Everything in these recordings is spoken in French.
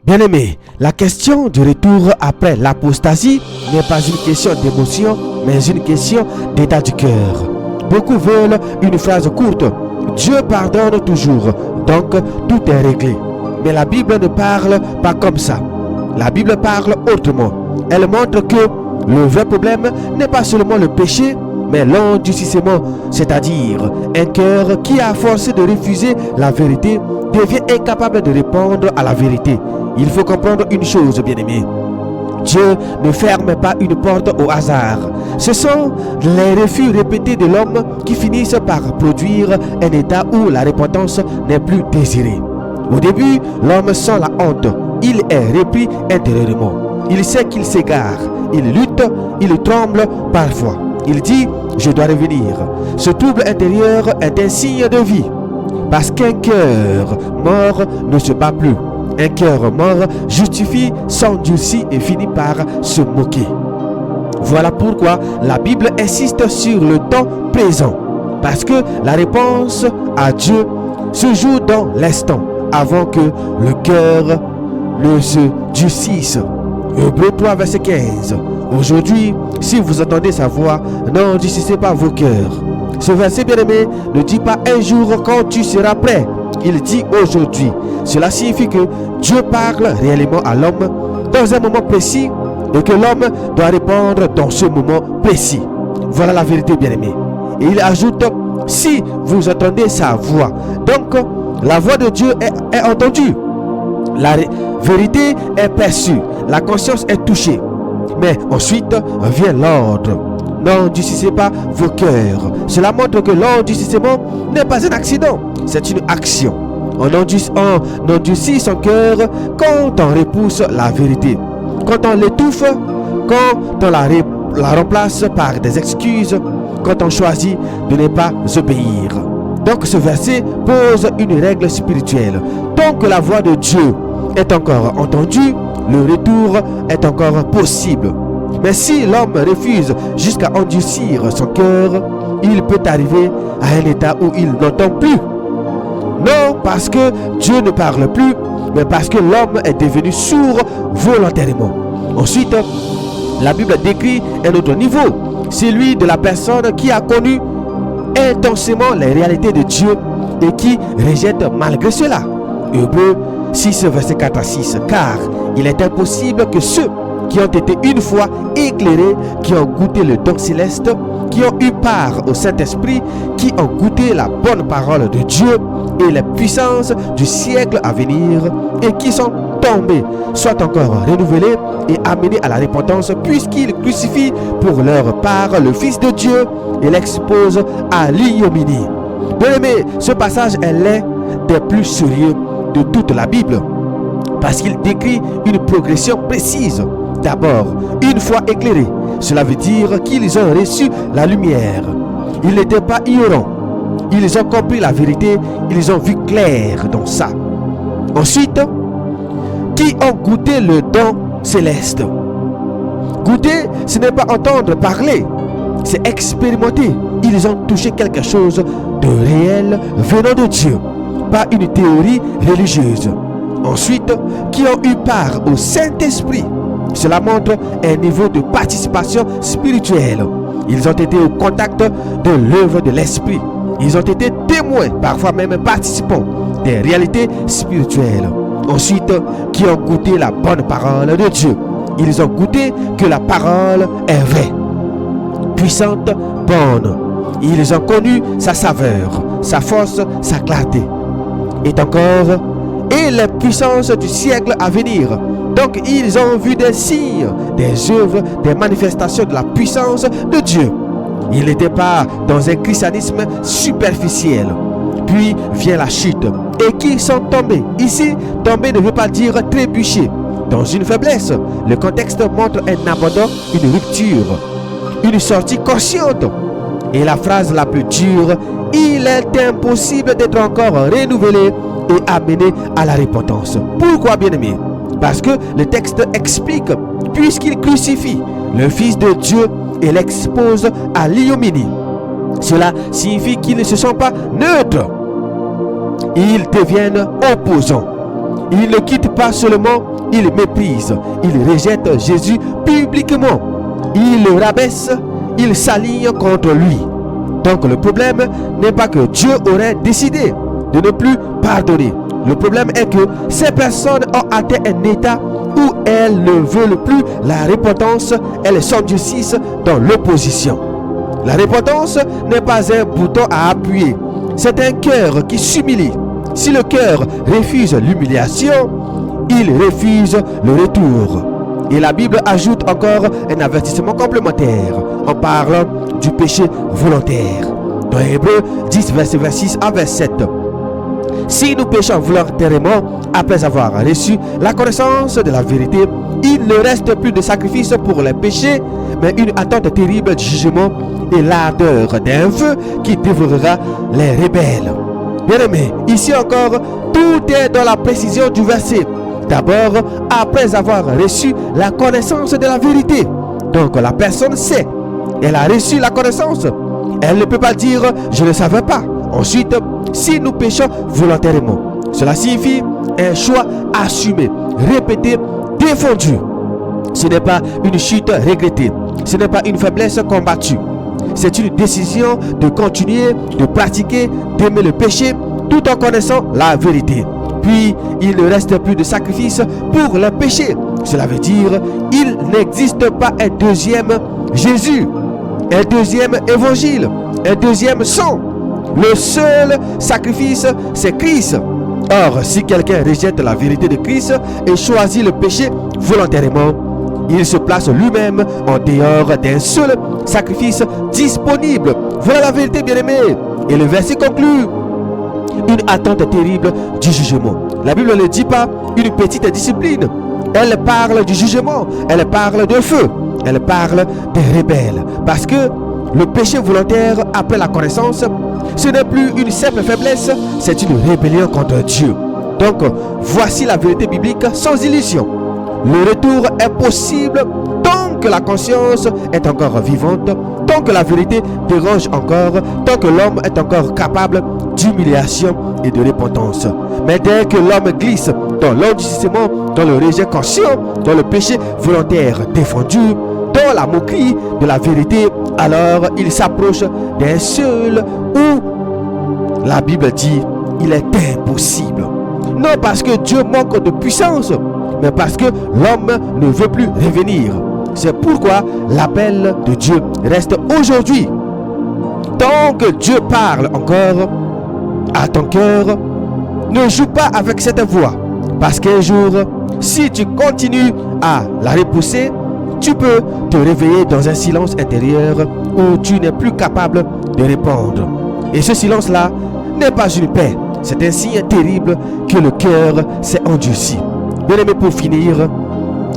Bien-aimé, la question du retour après l'apostasie n'est pas une question d'émotion, mais une question d'état du cœur. Beaucoup veulent une phrase courte. Dieu pardonne toujours, donc tout est réglé. Mais la Bible ne parle pas comme ça. La Bible parle autrement. Elle montre que le vrai problème n'est pas seulement le péché, mais l'endurcissement, c'est-à-dire un cœur qui, à force de refuser la vérité, devient incapable de répondre à la vérité. Il faut comprendre une chose, bien-aimé. Dieu ne ferme pas une porte au hasard. Ce sont les refus répétés de l'homme qui finissent par produire un état où la repentance n'est plus désirée. Au début, l'homme sent la honte. Il est repris intérieurement. Il sait qu'il s'égare. Il lutte, il tremble parfois. Il dit « Je dois revenir ». Ce trouble intérieur est un signe de vie. Parce qu'un cœur mort ne se bat plus. Un cœur mort justifie, s'endurcit et finit par se moquer. Voilà pourquoi la Bible insiste sur le temps présent. Parce que la réponse à Dieu se joue dans l'instant, avant que le cœur ne se durcisse. Hébreux 3, verset 15. Aujourd'hui, si vous entendez sa voix, n'endurcissez pas vos cœurs. Ce verset bien-aimé ne dit pas un jour quand tu seras prêt. Il dit aujourd'hui. Cela signifie que Dieu parle réellement à l'homme dans un moment précis et que l'homme doit répondre dans ce moment précis. Voilà la vérité, bien-aimé. Et il ajoute, si vous entendez sa voix. Donc, la voix de Dieu est entendue. La vérité est perçue. La conscience est touchée. Mais ensuite vient l'ordre. N'endurcissez pas vos cœurs. Cela montre que l'endurcissement n'est pas un accident, c'est une action. On endurcit son cœur quand on repousse la vérité, quand on l'étouffe, quand on la remplace par des excuses, quand on choisit de ne pas obéir. Donc ce verset pose une règle spirituelle. Tant que la voix de Dieu est encore entendue, le retour est encore possible. Mais si l'homme refuse jusqu'à endurcir son cœur, il peut arriver à un état où il n'entend plus. Non parce que Dieu ne parle plus, mais parce que l'homme est devenu sourd volontairement. Ensuite, la Bible décrit un autre niveau, celui de la personne qui a connu intensément les réalités de Dieu et qui rejette malgré cela. Hébreux 6, verset 4 à 6. Car il est impossible que ceux qui ont été une fois éclairés, qui ont goûté le don céleste, qui ont eu part au Saint-Esprit, qui ont goûté la bonne parole de Dieu et les puissances du siècle à venir, et qui sont tombés, soient encore renouvelés et amenés à la repentance, puisqu'ils crucifient pour leur part le Fils de Dieu et l'exposent à l'ignominie. Bien-aimé, ce passage est l'un des plus sérieux de toute la Bible, parce qu'il décrit une progression précise. D'abord, une fois éclairés, cela veut dire qu'ils ont reçu la lumière. Ils n'étaient pas ignorants. Ils ont compris la vérité. Ils ont vu clair dans ça. Ensuite, qui ont goûté le don céleste. Goûter, ce n'est pas entendre parler, c'est expérimenter. Ils ont touché quelque chose de réel venant de Dieu, pas une théorie religieuse. Ensuite, qui ont eu part au Saint-Esprit. Cela montre un niveau de participation spirituelle. Ils ont été au contact de l'œuvre de l'Esprit. Ils ont été témoins, parfois même participants des réalités spirituelles. Ensuite, qui ont goûté la bonne parole de Dieu. Ils ont goûté que la parole est vraie, puissante, bonne. Ils ont connu sa saveur, sa force, sa clarté. Et encore, et les puissances du siècle à venir. Donc ils ont vu des signes, des œuvres, des manifestations de la puissance de Dieu. Ils n'étaient pas dans un christianisme superficiel. Puis vient la chute. Et qui sont tombés. Ici, tomber ne veut pas dire trébucher dans une faiblesse. Le contexte montre un abandon, une rupture, une sortie consciente. Et la phrase la plus dure, il est impossible d'être encore renouvelé et amené à la repentance. Pourquoi, bien-aimé? Parce que le texte explique, puisqu'il crucifie le Fils de Dieu et l'expose à l'ignominie. Cela signifie qu'ils ne se sont pas neutres. Ils deviennent opposants. Il ne quitte pas seulement, il méprise, il rejette Jésus publiquement. Il le rabaisse, il s'aligne contre lui. Donc le problème n'est pas que Dieu aurait décidé de ne plus pardonner. Le problème est que ces personnes ont atteint un état où elles ne veulent plus la repentance, elles s'endurcissent dans l'opposition. La repentance n'est pas un bouton à appuyer, c'est un cœur qui s'humilie. Si le cœur refuse l'humiliation, il refuse le retour. Et la Bible ajoute encore un avertissement complémentaire en parlant du péché volontaire. Dans Hébreux 10, verset 6 à 7. Si nous péchons volontairement après avoir reçu la connaissance de la vérité, il ne reste plus de sacrifice pour les péchés, mais une attente terrible du jugement et l'ardeur d'un feu qui dévorera les rebelles. Bien-aimés, ici encore, tout est dans la précision du verset. D'abord, après avoir reçu la connaissance de la vérité. Donc la personne sait, elle a reçu la connaissance. Elle ne peut pas dire « je ne savais pas ». Ensuite, si nous péchons volontairement, cela signifie un choix assumé, répété, défendu. Ce n'est pas une chute regrettée, ce n'est pas une faiblesse combattue. C'est une décision de continuer, de pratiquer, d'aimer le péché tout en connaissant la vérité. Puis, il ne reste plus de sacrifice pour le péché. Cela veut dire il n'existe pas un deuxième Jésus, un deuxième évangile, un deuxième sang. Le seul sacrifice, c'est Christ. Or, si quelqu'un rejette la vérité de Christ et choisit le péché volontairement, il se place lui-même en dehors d'un seul sacrifice disponible. Voilà la vérité, bien-aimés. Et le verset conclut une attente terrible du jugement. La Bible ne dit pas une petite discipline. Elle parle du jugement, elle parle de feu, elle parle des rebelles. Parce que le péché volontaire après la connaissance, ce n'est plus une simple faiblesse, c'est une rébellion contre Dieu. Donc, voici la vérité biblique sans illusion. Le retour est possible tant que la conscience est encore vivante, tant que la vérité dérange encore, tant que l'homme est encore capable d'humiliation et de repentance. Mais dès que l'homme glisse dans l'endurcissement, dans le rejet conscient, dans le péché volontaire défendu, dans la moquerie de la vérité, alors il s'approche d'un seul où la Bible dit il est impossible. Non parce que Dieu manque de puissance, mais parce que l'homme ne veut plus revenir. C'est pourquoi l'appel de Dieu reste aujourd'hui. Tant que Dieu parle encore à ton cœur, ne joue pas avec cette voix. Parce qu'un jour, si tu continues à la repousser, tu peux te réveiller dans un silence intérieur où tu n'es plus capable de répondre. Et ce silence-là n'est pas une paix. C'est un signe terrible que le cœur s'est endurci. Bien-aimé, pour finir,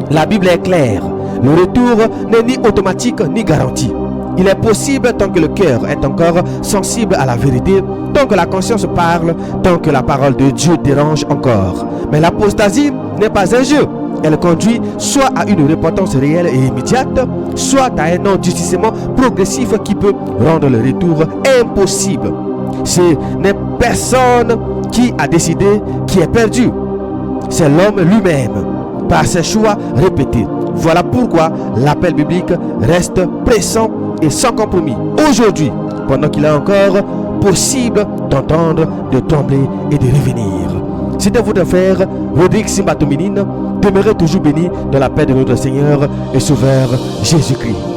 la Bible est claire. Le retour n'est ni automatique ni garanti. Il est possible tant que le cœur est encore sensible à la vérité, tant que la conscience parle, tant que la parole de Dieu dérange encore. Mais l'apostasie n'est pas un jeu. Elle conduit soit à une repentance réelle et immédiate, soit à un endurcissement progressif qui peut rendre le retour impossible. Ce n'est personne qui a décidé qui est perdu. C'est l'homme lui-même, par ses choix répétés. Voilà pourquoi l'appel biblique reste pressant et sans compromis aujourd'hui, pendant qu'il est encore possible d'entendre, de trembler et de revenir. C'était votre frère Rodrigue Simba Tominine. Demeurez toujours béni dans la paix de notre Seigneur et Sauveur Jésus-Christ.